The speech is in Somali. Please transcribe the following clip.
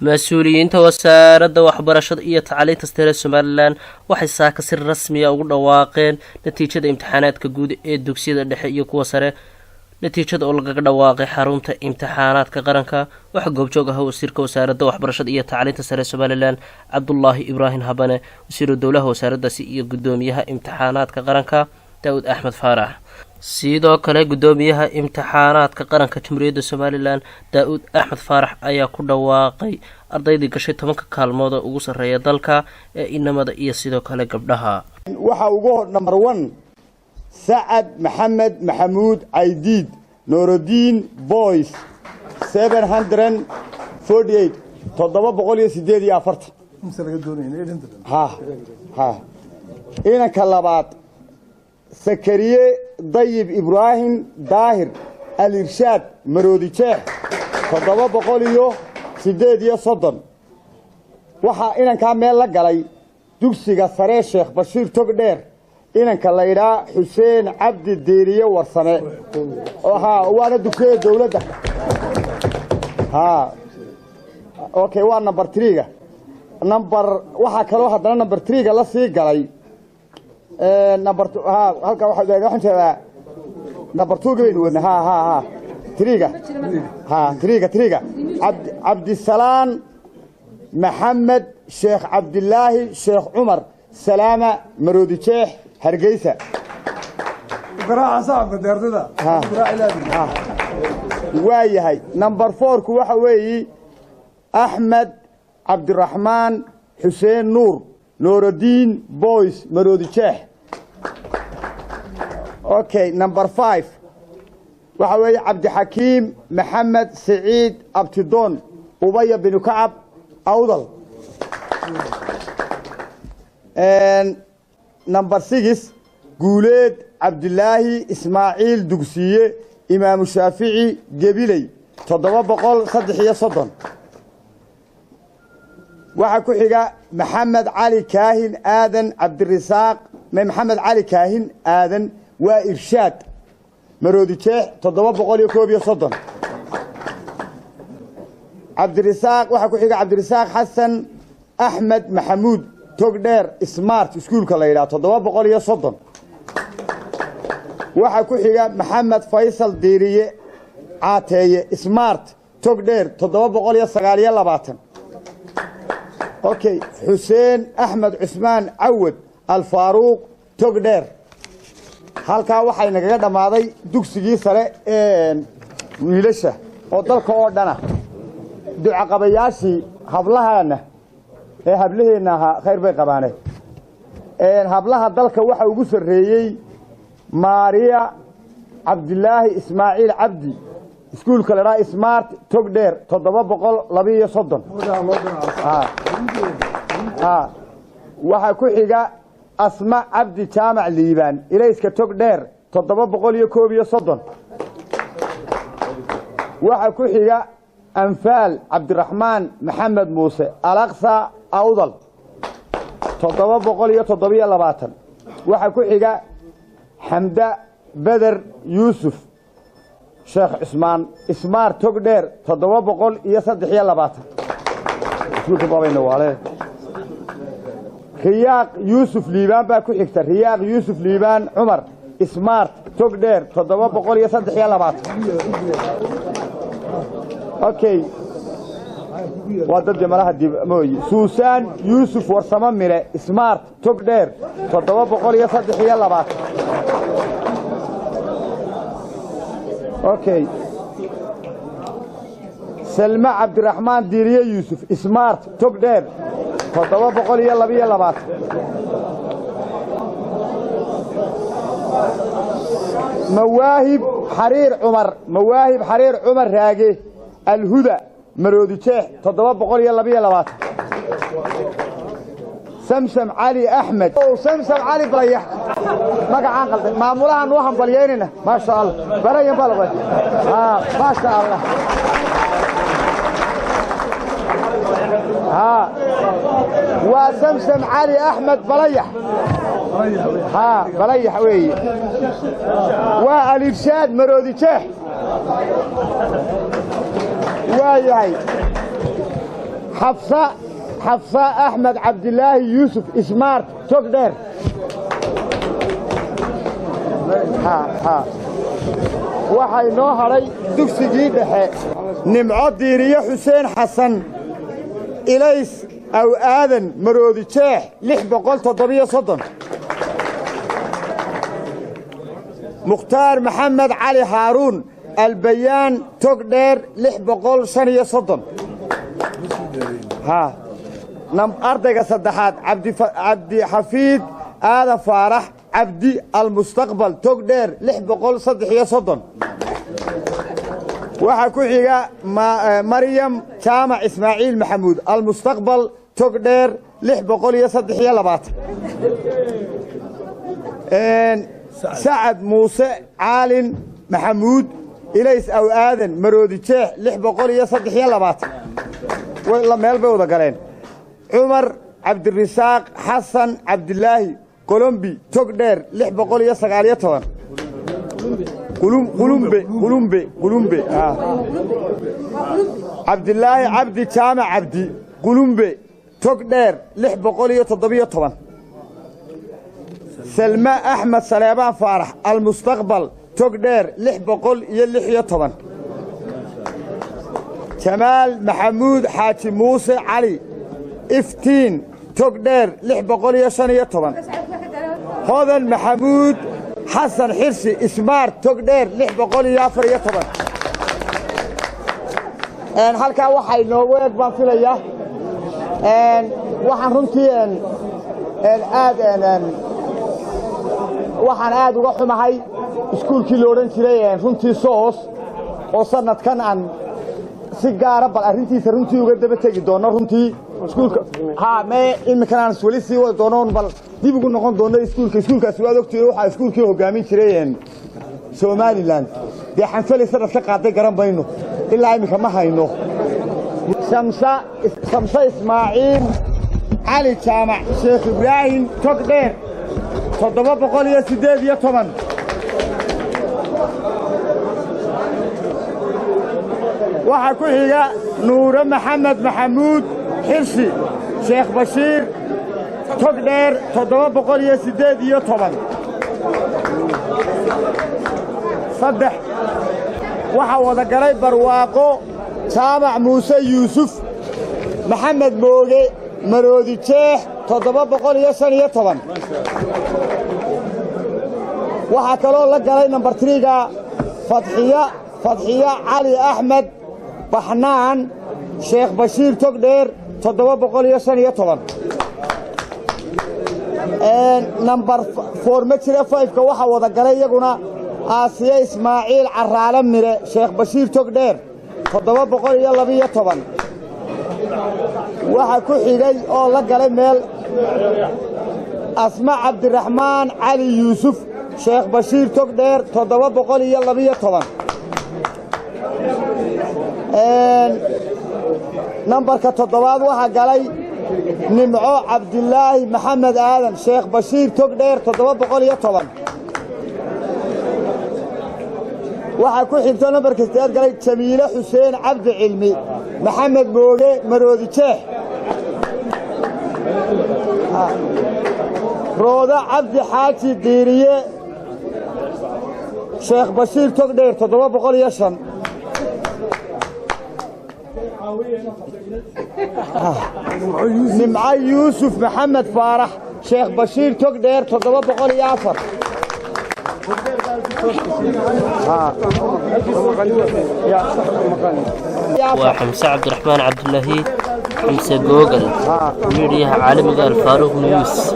mas-uuliyiinta wasaaradda waxbarashada iyo tacliinta sare Somaliland waxay saaka si rasmi ah ugu dhawaaqeen natiijada imtixaanaadka guud ee dugsiyada dhexe iyo kuwa sare. natiijada oo laga dhawaaqay xarunta imtixaanaadka qaranka waxa goobjoog ah wasiirka wasaaradda waxbarashada iyo tacliinta sare Somaliland Cabdullaahi Ibraahin Habane, wasiirka dowlaha wasaaraddaasi iyo gudoomiyaha imtixaanaadka qaranka Daawud Axmed Faarax. sidoo kale gudoomiyaha imtixaanaadka qaranka Jamhuuriyadda Somaliland Daawud Axmed Faarax ayaa ku dhawaaqay ardaydii gashay 10 kaalmood ugu sareeya dalka ee inamada iyo sidoo kale gabdhaha. waxa ugu number 1 سعد محمد محمود عيديد نور الدين بويس 748 تضرب بقولي سيدي يا فرت ها إنا كلابات سكرية ضيب إبراهيم داهر الإرشاد مرودي شيخ تضرب بقولي سيدي يا صدن وحا إنا كامل لقلي دوكسي قصري الشيخ بشير تقدير إنك الله يرى حسين عبد الديرية ورسمة وانا دكتور دولة اوكي وانا نمبر 3 نمبر waxa kale waxa dana نمبر 3 la sii galay نمبر halka waxaan jeedaa نمبر 2 weyn wadna 3 عبد السلام محمد شيخ عبد الله شيخ عمر سلامة مرودي شيخ هرقيسة قراءة صعبة درددا واي هاي نمبر 4 كوحة وي أحمد عبد الرحمن حسين نور الدين بويس مرودي شيخ اوكي نمبر 5 وحوي عبد الحكيم محمد سعيد أبتدون أبي بن كعب أوضل نمبر 6 قوليد عبد الله إسماعيل دقسية إمام الشافعي قبيلي تضرب بقول صدحية صدن وحكو حقا محمد علي كاهن آذن عبد الرزاق محمد علي كاهن آذن وإرشاد مرودي شيخ تضرب بقول يكوبي صدن عبد الرزاق وحكو حقا عبد الرزاق حسن أحمد محمود تقدر سمارت سكول كلايلا تضرب بقول يا صدن وحكو حقا محمد فيصل ديرية عاتية سمارت تقدر تضرب بقول يا سقالية لباتن اوكي حسين احمد عثمان عود الفاروق تقدر halka waxay naga dhamaaday dugsigii sare wiilasha oo dalka oo dhana duca qabayaashii hablahana hablaheena khayr bay qabaanay hablaha dalka waxa ugu sareeyay Maria Abdullahi Ismaaciil Abdi iskuulka la raa Smart Togdheer 712 waxa ku xiga Asma Abdi Jaamac Liibaan ilayska Togdheer 731 waxa ku xiga أنفال عبد الرحمن محمد موسى الأقصى أوضل 732 وحكو حقا حمدة بدر يوسف شيخ عثمان إسمار تقدر 732 شو تبغين نواليه رياق يوسف ليبان باكو حكتا رياق يوسف ليبان عمر إسمار تقدر 732 اوكي وادد جمالها دي موي سوسان يوسف ورسمان ميره سمارت تقدر 732 اوكي سلمى عبد الرحمن ديريه يوسف سمارت تقدر 732 مواهب حرير عمر راقي الهدى مرودي شيخ 722 سمسم علي أحمد سمسم علي بليح مقعان قلت معمولها نوحن بلييننا ما شاء الله بليين بلغي ما شاء الله وسمسم علي أحمد بليح بليح وي والإرشاد مرودي شيخ واي حفصة أحمد عبد الله يوسف إسمارت تقدر waxay noo haray dugsigii dhexe nimco diiriye xuseen xasan ilays aw aadan maroodi jeex 637 mukhtaar maxamed cali haaruun albayaan togdheer 635 ardayga saddexaad cabdi xafiid aadan faarax عبدي المستقبل تقدر 633 وحكو حيغا مريم جامع إسماعيل محمود المستقبل تقدر 637 سعد موسى عالن محمود إليس أو آذن مرودي تشيح 637 والله ميل بيوضا قالين عمر عبد الرزاق حسن عبد الله كولومبي تقدر 619 قلومبي عبد الله عبدي جامع عبدي قلومبي تقدر 617 سلمى أحمد سليمان فارح المستقبل تقدر 617 كمال محمود حاتم موسى علي افتين تقدر 619 هذا محمود حسن حرسي اسمارت تقدر 640 ان halka waxay noogu eeg baan filaya waxaan runtii waxaan aad uga xumahay iskuulkii la oran jiray runtii soos oo sanadkan aan si gaar ah bal arintiisa runtii uga daba tagi doono runtii iskuulka ma imkaan wali sii wada doonoon bal dib ugu noqon doono iskuulkaas waa ogtay waxa iskuulkii hogaamin jiray Somaliland de xanfali sanad ka qaaday garan bayno ilaa imika ma hayno Samsa Ismaaciil Ali Jaamac Sheekh Ibrahim Togdheer 718 waxa ku xiga Nuur Maxamed Maxamuud حرسي شيخ بشير تقدر 718 صدح waxa wada galay barwaaqo Jaamac Muuse Yuusuf Maxamed Mooge Maroodi Jeex 715 waxa kaloo la galay number 3ga Fadhiya Ali Ahmed Baxnaan Sheekh Bashiir Togdheer 715 number 4 matira 5 ka waxa wada galay iyaguna Aasiya Ismaaciil Caraale Mire Sheekh Bashiir Togdheer 712 waxa ku xigay oo la galay meel Asma Cabdiraxmaan Cali Yuusuf Sheekh Bashiir Togdheer 712 نمبرك تضباط waxa galay Nimco Cabdillaahi Maxamed Aadan Sheekh Bashiir Togdheer 710 waxa ku xigto numberka 8 galay Jamiile Xuseen Cabdi Cilmi Maxamed Mooge Maroodi Jeex Rooda Cabdi Xaaji Diiriye Sheekh Bashiir Togdheer 705 نمعي يوسف محمد فارح شيخ بشير تقدر 704 وحمزة عبد الرحمن عبد الله حمزة جوجل ميديا عالمي الفاروق نيوز